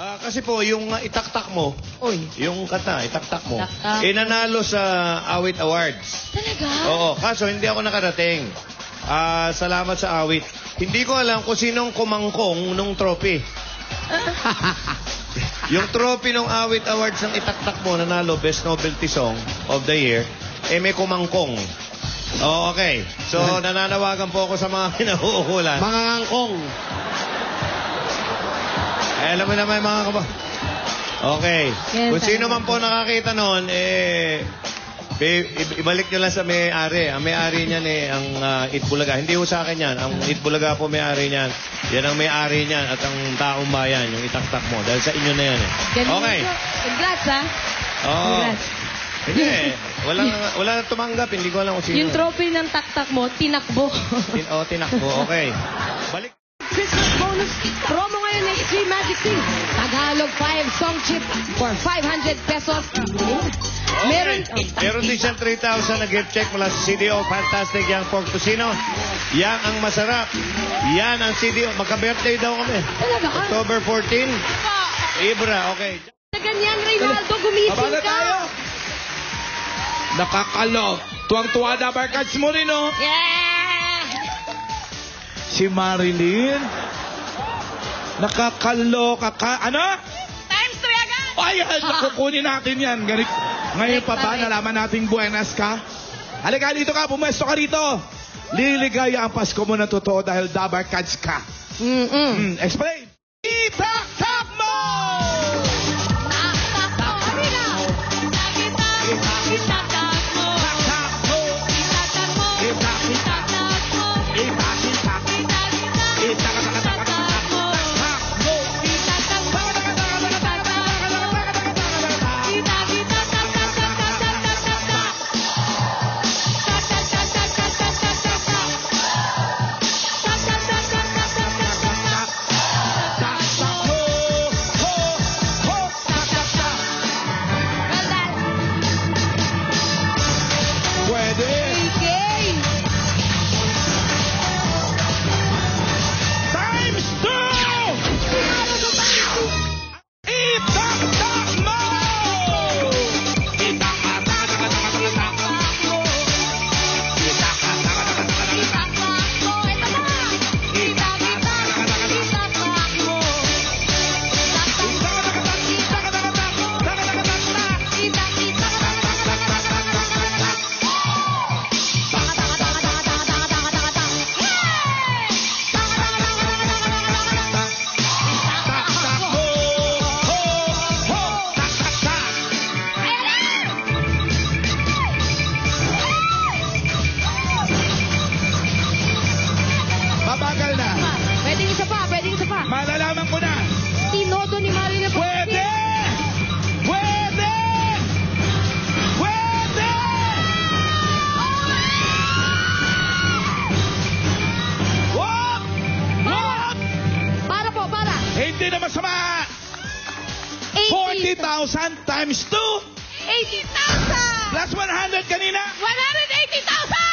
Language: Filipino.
Kasi po, yung itaktak mo, yung kanta, itaktak mo, nanalo sa Awit Awards. Talaga? Oo, kaso hindi ako nakarating. Salamat sa awit. Hindi ko alam kung sinong kumangkong nung trophy. Yung trophy ng Awit Awards ng itaktak mo, nanalo Best Novelty Song of the Year, may kumangkong. Oh, okay. So, nananawagan po ako sa mga kinahuhulan. Mga ngangkong. Alam mo naman mga Okay. Yes, Kung sino man po nakakita noon, ibalik nyo lang sa may-ari. Ang may-ari niyan ang Itbulaga. Hindi ho sa akin yan. Ang Itbulaga po may-ari niyan. Yan ang may-ari niyan at ang taong bayan, yung itaktak mo. Dahil sa inyo na yan eh. Okay. Congrats, ha? Oo. Congrats. Hindi eh. Wala na tumanggap. Hindi ko alam kung sino. Yung trophy ng taktak mo, tinakbo. Tinakbo. Okay. Balik. Christmas bonus promo ngayon ng H3 Magic Team. Tagalog 5 song chip for 500 pesos. Meron din siyang 3,000 na gift check mula sa CDO Fantastic Young Pork Tocino. Yan ang masarap. Yan ang CDO. Magka-birthday daw kami. Talaga ka? October 14. Ibra, okay. Ganyan, Reynaldo, gumising ka. Nakakalo. Tuwang-tuwa na barkads mo rin, oh. Yeah! Si Marilyn. Nakakaloka ka. Ano? Times 3 agad! Ay, kukunin natin yan. Ngayon pa ba, nalaman nating buenas ka? Halika dito ka, pumesto ka rito. Liligaya ang Pasko mo na totoo dahil dabar cards ka. Explain. Itaktak mo! Pwedeng isa pa. Malalaman ko na. Tinodo ni Mario na Pwede! Pwede! Pwede! Wag! Wag! Para. Hindi na masama. 40,000 times 2. 80,000! Plus 100 kanina. 180,000!